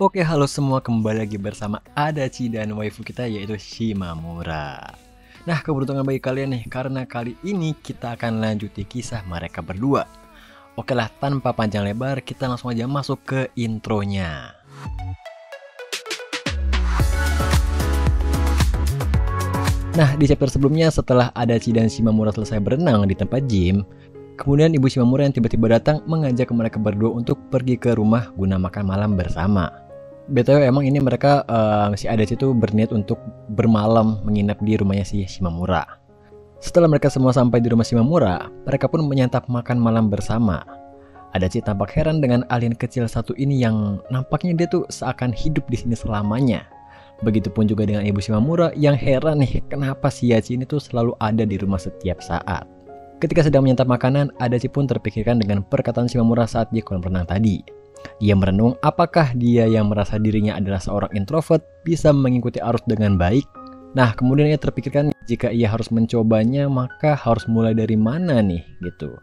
Oke, halo semua, kembali lagi bersama Adachi dan waifu kita yaitu Shimamura. Nah, keberuntungan bagi kalian nih, karena kali ini kita akan lanjuti kisah mereka berdua. Oke lah, tanpa panjang lebar, kita langsung aja masuk ke intronya. Nah, di chapter sebelumnya setelah Adachi dan Shimamura selesai berenang di tempat gym, kemudian ibu Shimamura yang tiba-tiba datang mengajak mereka berdua untuk pergi ke rumah guna makan malam bersama. BTW emang ini mereka si Adachi itu berniat untuk bermalam menginap di rumahnya si Shimamura. Setelah mereka semua sampai di rumah Shimamura, mereka pun menyantap makan malam bersama. Adachi tampak heran dengan alien kecil satu ini yang nampaknya dia tuh seakan hidup di sini selamanya. Begitupun juga dengan ibu Shimamura yang heran nih kenapa si Yachi ini tuh selalu ada di rumah setiap saat. Ketika sedang menyantap makanan, Adachi pun terpikirkan dengan perkataan Shimamura saat di kolam renang tadi. Dia merenung apakah dia yang merasa dirinya adalah seorang introvert bisa mengikuti arus dengan baik. Nah, kemudian ia terpikirkan jika ia harus mencobanya maka harus mulai dari mana nih gitu.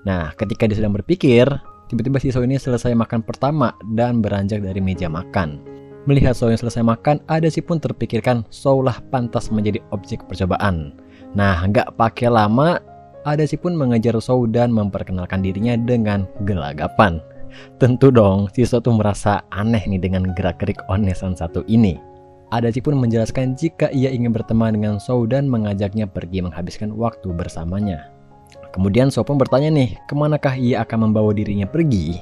Nah, ketika dia sedang berpikir, tiba-tiba si Shou ini selesai makan pertama dan beranjak dari meja makan. Melihat Shou yang selesai makan, Adachi pun terpikirkan Shou lah pantas menjadi objek percobaan. Nah, nggak pakai lama, Adachi pun mengejar Shou dan memperkenalkan dirinya dengan gelagapan. Tentu dong, si Shou tuh merasa aneh nih dengan gerak-gerik onesan satu ini. Adachi pun menjelaskan jika ia ingin berteman dengan Shou dan mengajaknya pergi menghabiskan waktu bersamanya. Kemudian Shou pun bertanya nih, kemanakah ia akan membawa dirinya pergi?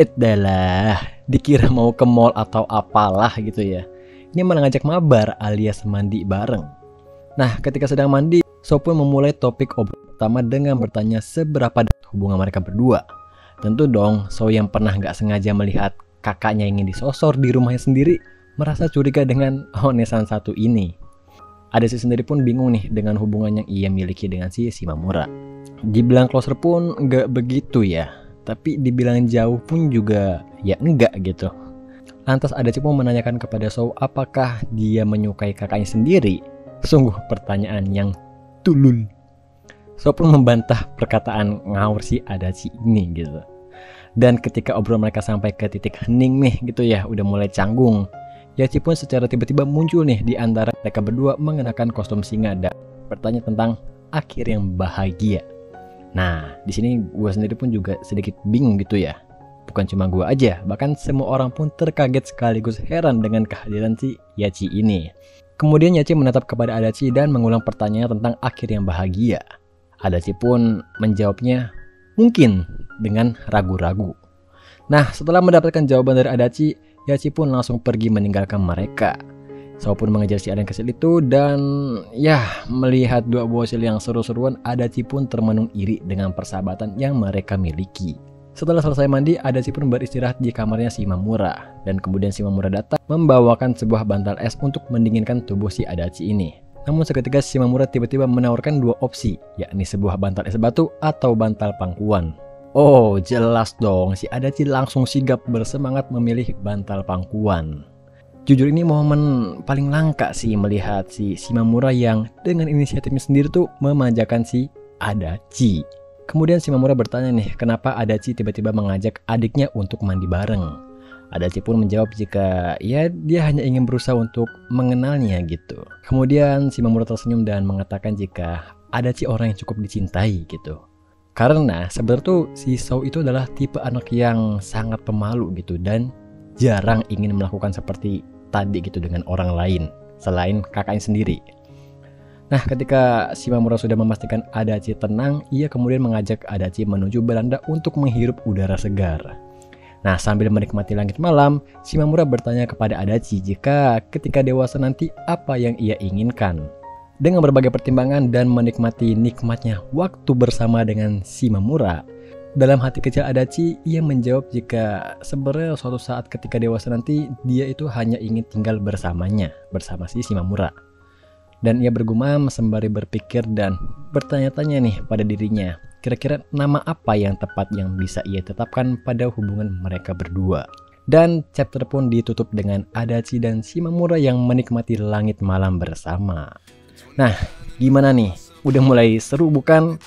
Itulah, dikira mau ke mall atau apalah gitu ya. Ini malah ngajak mabar alias mandi bareng. Nah, ketika sedang mandi, Shou pun memulai topik obrolan pertama dengan bertanya seberapa dekat hubungan mereka berdua. Tentu dong, Shou yang pernah gak sengaja melihat kakaknya ingin disosor di rumahnya sendiri merasa curiga dengan onesan satu ini. Adachi sendiri pun bingung nih dengan hubungan yang ia miliki dengan si Shimamura. Dibilang closer pun gak begitu ya, tapi dibilang jauh pun juga ya enggak gitu. Lantas Adachi pun menanyakan kepada Shou apakah dia menyukai kakaknya sendiri. Sungguh pertanyaan yang tulul. Shou pun membantah perkataan ngawur si Adachi ini gitu. Dan ketika obrolan mereka sampai ke titik hening nih gitu ya, udah mulai canggung, Yachi pun secara tiba-tiba muncul nih di antara mereka berdua mengenakan kostum singa dan bertanya tentang akhir yang bahagia. Nah, di sini gue sendiri pun juga sedikit bingung gitu ya. Bukan cuma gue aja, bahkan semua orang pun terkaget sekaligus heran dengan kehadiran si Yachi ini. Kemudian Yachi menatap kepada Adachi dan mengulang pertanyaan tentang akhir yang bahagia. Adachi pun menjawabnya mungkin dengan ragu-ragu. Nah, setelah mendapatkan jawaban dari Adachi, Yachi pun langsung pergi meninggalkan mereka. Shou pun mengejar si alien kecil itu dan ya, melihat dua bocil yang seru-seruan, Adachi pun termenung iri dengan persahabatan yang mereka miliki. Setelah selesai mandi, Adachi pun beristirahat di kamarnya Shimamura. Dan kemudian Shimamura datang membawakan sebuah bantal es untuk mendinginkan tubuh si Adachi ini. Namun seketika Shimamura tiba-tiba menawarkan dua opsi, yakni sebuah bantal es batu atau bantal pangkuan. Oh, jelas dong, si Adachi langsung sigap bersemangat memilih bantal pangkuan. Jujur ini momen paling langka sih melihat si Shimamura yang dengan inisiatifnya sendiri tuh memanjakan si Adachi. Kemudian Shimamura bertanya nih, kenapa Adachi tiba-tiba mengajak adiknya untuk mandi bareng. Adachi pun menjawab jika ya dia hanya ingin berusaha untuk mengenalnya gitu. Kemudian Shimamura tersenyum dan mengatakan jika Adachi orang yang cukup dicintai gitu. Karena sebenarnya tuh si Shou itu adalah tipe anak yang sangat pemalu gitu dan jarang ingin melakukan seperti tadi gitu dengan orang lain selain kakaknya sendiri. Nah, ketika Shimamura sudah memastikan Adachi tenang, ia kemudian mengajak Adachi menuju beranda untuk menghirup udara segar. Nah, sambil menikmati langit malam, Shimamura bertanya kepada Adachi jika ketika dewasa nanti apa yang ia inginkan. Dengan berbagai pertimbangan dan menikmati nikmatnya waktu bersama dengan Shimamura, dalam hati kecil Adachi, ia menjawab jika sebenarnya suatu saat ketika dewasa nanti dia itu hanya ingin tinggal bersamanya, bersama si Shimamura. Dan ia bergumam sembari berpikir dan bertanya-tanya nih pada dirinya, kira-kira nama apa yang tepat yang bisa ia tetapkan pada hubungan mereka berdua. Dan chapter pun ditutup dengan Adachi dan Shimamura yang menikmati langit malam bersama. Nah, gimana nih? Udah mulai seru bukan?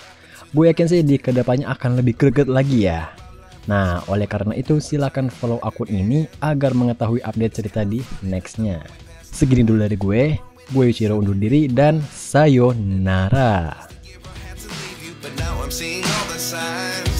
Gue yakin sih di kedepannya akan lebih greget lagi ya. Nah, oleh karena itu silahkan follow akun ini agar mengetahui update cerita di nextnya. Segini dulu dari gue Yuichiro undur diri dan sayonara. But now I'm seeing all the signs.